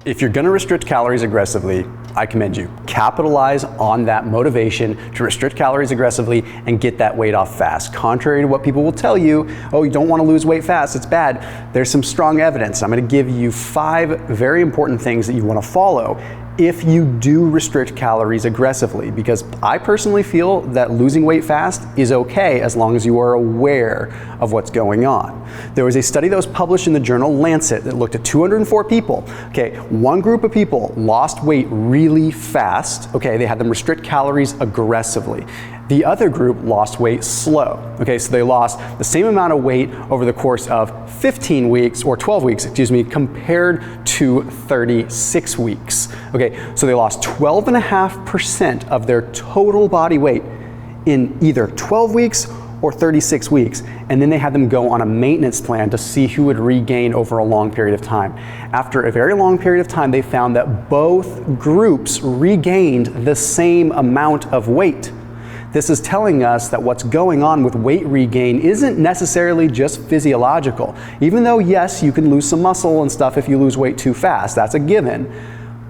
If you're gonna restrict calories aggressively, I commend you. Capitalize on that motivation to restrict calories aggressively and get that weight off fast. Contrary to what people will tell you, oh, you don't wanna lose weight fast, it's bad. There's some strong evidence. I'm gonna give you 5 very important things that you wanna follow if you do restrict calories aggressively, because I personally feel that losing weight fast is okay as long as you are aware of what's going on. There was a study that was published in the journal Lancet that looked at 204 people. Okay, one group of people lost weight really fast. Okay, they had them restrict calories aggressively. The other group lost weight slow. Okay, so they lost the same amount of weight over the course of 15 weeks, or 12 weeks, excuse me, compared to 36 weeks. Okay, so they lost 12.5% of their total body weight in either 12 weeks or 36 weeks. And then they had them go on a maintenance plan to see who would regain over a long period of time. After a very long period of time, they found that both groups regained the same amount of weight. This is telling us that what's going on with weight regain isn't necessarily just physiological. Even though, yes, you can lose some muscle and stuff if you lose weight too fast, that's a given.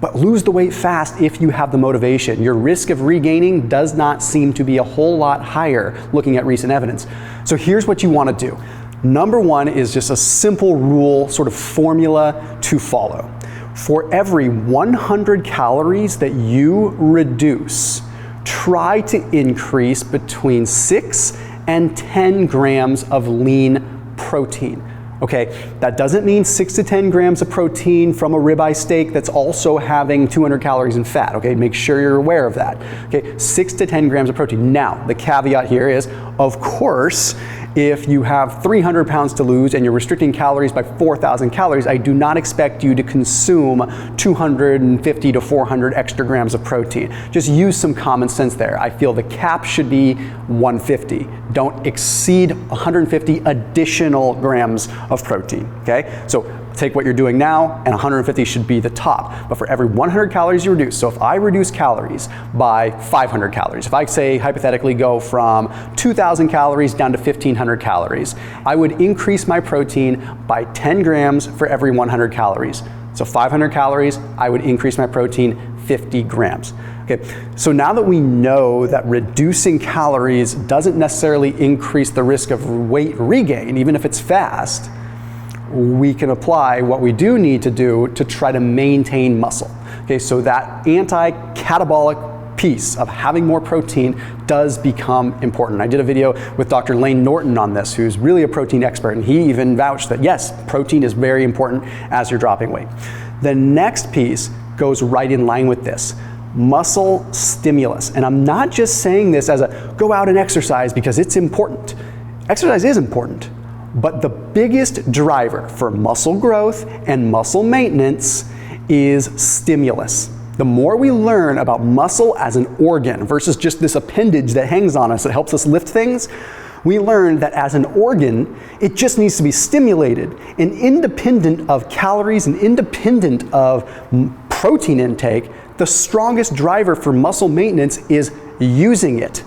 But lose the weight fast if you have the motivation. Your risk of regaining does not seem to be a whole lot higher looking at recent evidence. So here's what you want to do. Number 1 is just a simple rule, sort of formula to follow. For every 100 calories that you reduce, try to increase between 6 and 10 grams of lean protein. Okay, that doesn't mean 6 to 10 grams of protein from a ribeye steak that's also having 200 calories in fat. Okay, make sure you're aware of that. Okay, 6 to 10 grams of protein. Now, the caveat here is, of course, if you have 300 pounds to lose and you're restricting calories by 4,000 calories, I do not expect you to consume 250 to 400 extra grams of protein. Just use some common sense there. I feel the cap should be 150. Don't exceed 150 additional grams of protein, okay? So take what you're doing now, and 150 should be the top. But for every 100 calories you reduce, so if I reduce calories by 500 calories, if I say hypothetically go from 2,000 calories down to 1,500 calories, I would increase my protein by 10 grams for every 100 calories. So 500 calories, I would increase my protein 50 grams. Okay, so now that we know that reducing calories doesn't necessarily increase the risk of weight regain, even if it's fast, we can apply what we do need to do to try to maintain muscle. Okay, so that anti-catabolic piece of having more protein does become important. I did a video with Dr. Lane Norton on this, who's really a protein expert, and he even vouched that yes, protein is very important as you're dropping weight. The next piece goes right in line with this. Muscle stimulus. And I'm not just saying this as a go out and exercise because it's important. Exercise is important. But the biggest driver for muscle growth and muscle maintenance is stimulus. The more we learn about muscle as an organ versus just this appendage that hangs on us that helps us lift things, we learn that as an organ, it just needs to be stimulated. And independent of calories and independent of protein intake, the strongest driver for muscle maintenance is using it.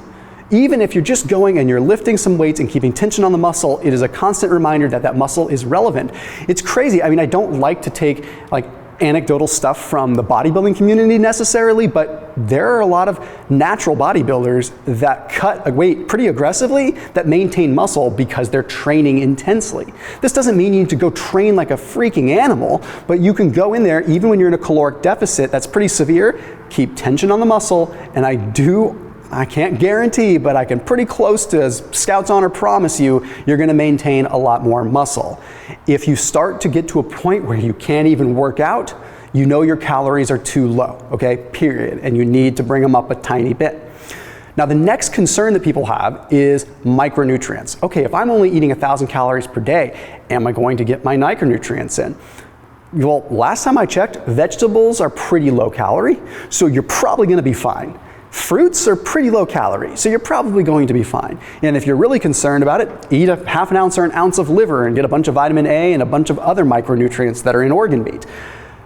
Even if you're just going and you're lifting some weights and keeping tension on the muscle, it is a constant reminder that that muscle is relevant. It's crazy. I mean, I don't like to take like anecdotal stuff from the bodybuilding community necessarily, but there are a lot of natural bodybuilders that cut weight pretty aggressively that maintain muscle because they're training intensely. This doesn't mean you need to go train like a freaking animal, but you can go in there even when you're in a caloric deficit that's pretty severe, keep tension on the muscle, and I can't guarantee, but I can pretty close to, as Scouts Honor promise you, you're gonna maintain a lot more muscle. If you start to get to a point where you can't even work out, you know your calories are too low, okay, period, and you need to bring them up a tiny bit. Now the next concern that people have is micronutrients. Okay, if I'm only eating 1,000 calories per day, am I going to get my micronutrients in? Well, last time I checked, vegetables are pretty low calorie, so you're probably gonna be fine. Fruits are pretty low calorie, so you're probably going to be fine. And if you're really concerned about it, eat a half an ounce or an ounce of liver and get a bunch of vitamin A and a bunch of other micronutrients that are in organ meat.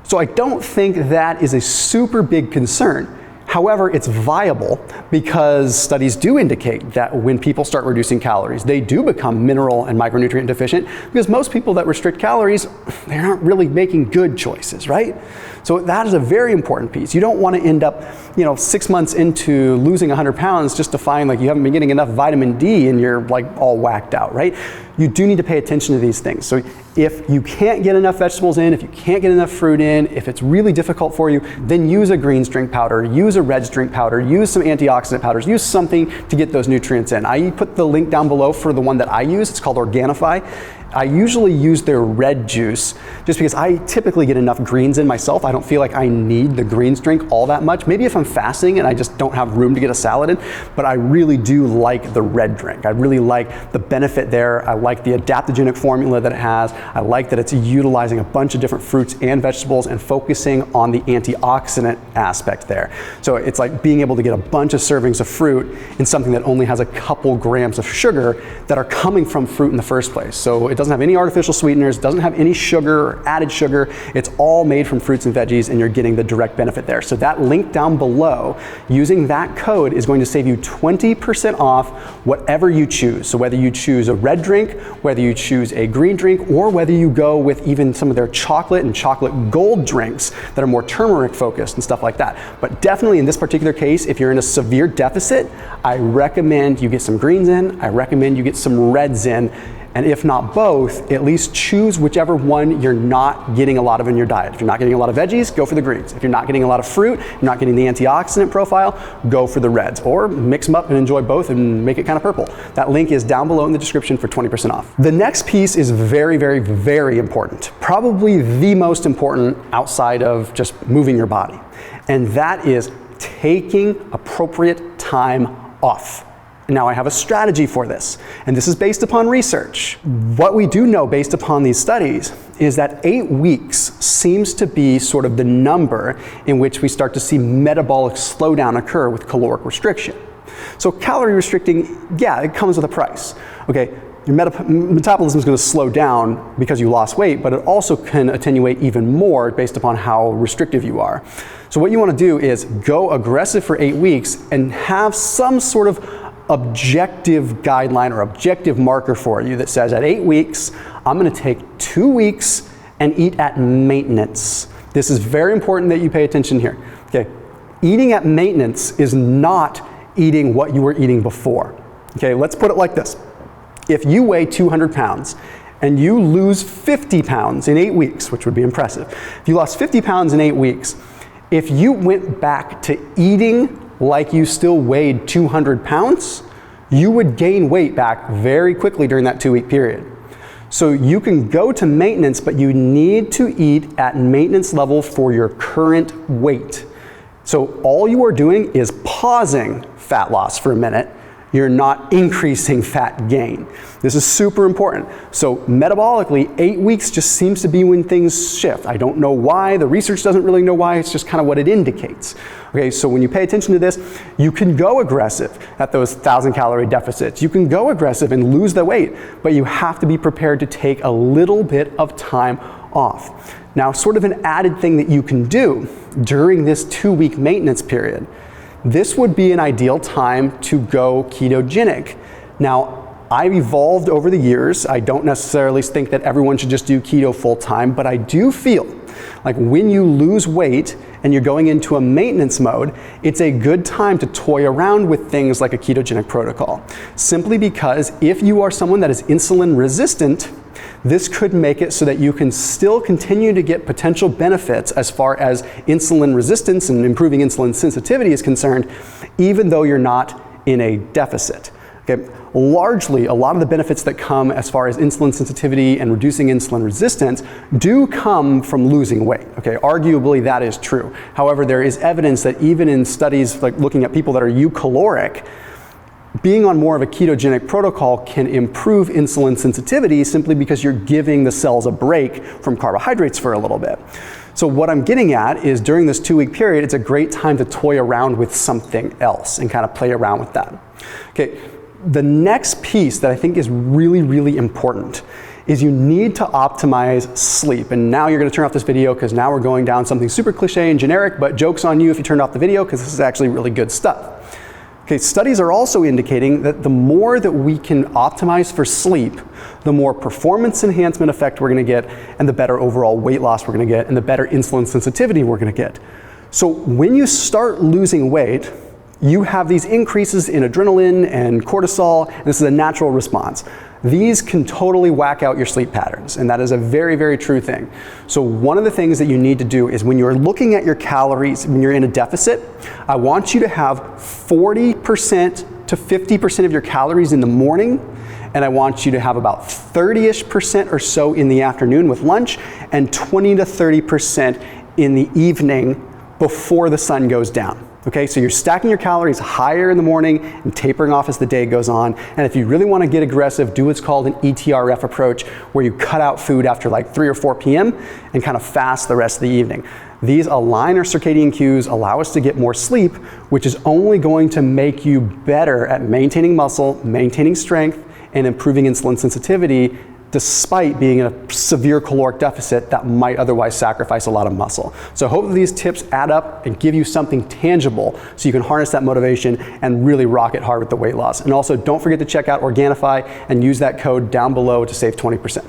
So I don't think that is a super big concern. However, it's viable because studies do indicate that when people start reducing calories, they do become mineral and micronutrient deficient, because most people that restrict calories, they aren't really making good choices, right? So that is a very important piece. You don't want to end up, 6 months into losing 100 pounds just to find like you haven't been getting enough vitamin D and you're like all whacked out, right? You do need to pay attention to these things. So if you can't get enough vegetables in, if you can't get enough fruit in, if it's really difficult for you, then use a greens drink powder, use a reds drink powder, use some antioxidant powders, use something to get those nutrients in. I put the link down below for the one that I use. It's called Organifi. I usually use their red juice just because I typically get enough greens in myself. I don't feel like I need the greens drink all that much. Maybe if I'm fasting and I just don't have room to get a salad in, but I really do like the red drink. I really like the benefit there. I like the adaptogenic formula that it has. I like that it's utilizing a bunch of different fruits and vegetables and focusing on the antioxidant aspect there. So it's like being able to get a bunch of servings of fruit in something that only has a couple grams of sugar that are coming from fruit in the first place. So it doesn't have any artificial sweeteners, doesn't have any sugar or added sugar. It's all made from fruits and veggies, and you're getting the direct benefit there. So that link down below, using that code is going to save you 20% off whatever you choose. So whether you choose a red drink, whether you choose a green drink, or whether you go with even some of their chocolate and chocolate gold drinks that are more turmeric focused and stuff like that. But definitely in this particular case, if you're in a severe deficit, I recommend you get some greens in, I recommend you get some reds in, and if not both, at least choose whichever one you're not getting a lot of in your diet. If you're not getting a lot of veggies, go for the greens. If you're not getting a lot of fruit, you're not getting the antioxidant profile, go for the reds. Or mix them up and enjoy both and make it kind of purple. That link is down below in the description for 20% off. The next piece is very, very, very important. Probably the most important outside of just moving your body. And that is taking appropriate time off. Now I have a strategy for this, and this is based upon research. What we do know based upon these studies is that 8 weeks seems to be sort of the number in which we start to see metabolic slowdown occur with caloric restriction. So calorie restricting, yeah, it comes with a price. Okay, your metabolism is going to slow down because you lost weight, but it also can attenuate even more based upon how restrictive you are. So what you want to do is go aggressive for 8 weeks and have some sort of objective guideline or objective marker for you that says at 8 weeks, I'm going to take 2 weeks and eat at maintenance. This is very important that you pay attention here. Okay, eating at maintenance is not eating what you were eating before. Okay, let's put it like this. If you weigh 200 pounds and you lose 50 pounds in 8 weeks, which would be impressive. If you lost 50 pounds in 8 weeks, if you went back to eating like you still weighed 200 pounds, you would gain weight back very quickly during that 2-week period. So you can go to maintenance, but you need to eat at maintenance level for your current weight. So all you are doing is pausing fat loss for a minute. You're not increasing fat gain. This is super important. So metabolically, 8 weeks just seems to be when things shift. I don't know why. The research doesn't really know why. It's just kind of what it indicates. Okay, so when you pay attention to this, you can go aggressive at those 1,000-calorie deficits. You can go aggressive and lose the weight, but you have to be prepared to take a little bit of time off. Now, sort of an added thing that you can do during this 2-week maintenance period, this would be an ideal time to go ketogenic. Now, I've evolved over the years. I don't necessarily think that everyone should just do keto full time, but I do feel like when you lose weight and you're going into a maintenance mode, it's a good time to toy around with things like a ketogenic protocol. Simply because if you are someone that is insulin resistant, this could make it so that you can still continue to get potential benefits as far as insulin resistance and improving insulin sensitivity is concerned, even though you're not in a deficit. Okay? Largely, a lot of the benefits that come as far as insulin sensitivity and reducing insulin resistance do come from losing weight. Okay? Arguably, that is true. However, there is evidence that even in studies like looking at people that are eucaloric, being on more of a ketogenic protocol can improve insulin sensitivity simply because you're giving the cells a break from carbohydrates for a little bit. So what I'm getting at is during this 2-week period, it's a great time to toy around with something else and kind of play around with that. Okay, the next piece that I think is really, really important is you need to optimize sleep. And now you're gonna turn off this video because now we're going down something super cliche and generic, but joke's on you if you turned off the video because this is actually really good stuff. Okay, studies are also indicating that the more that we can optimize for sleep, the more performance enhancement effect we're gonna get, and the better overall weight loss we're gonna get, and the better insulin sensitivity we're gonna get. So when you start losing weight, you have these increases in adrenaline and cortisol, and this is a natural response. These can totally whack out your sleep patterns, and that is a very, very true thing. So one of the things that you need to do is when you're looking at your calories, when you're in a deficit, I want you to have 40% to 50% of your calories in the morning, and I want you to have about 30-ish% or so in the afternoon with lunch, and 20 to 30% in the evening before the sun goes down. Okay, so you're stacking your calories higher in the morning and tapering off as the day goes on. And if you really want to get aggressive, do what's called an ETRF approach, where you cut out food after like 3 or 4 p.m. and kind of fast the rest of the evening. These align our circadian cues, allow us to get more sleep, which is only going to make you better at maintaining muscle, maintaining strength, and improving insulin sensitivity, despite being in a severe caloric deficit that might otherwise sacrifice a lot of muscle. So I hope that these tips add up and give you something tangible so you can harness that motivation and really rock it hard with the weight loss. And also don't forget to check out Organifi and use that code down below to save 20%.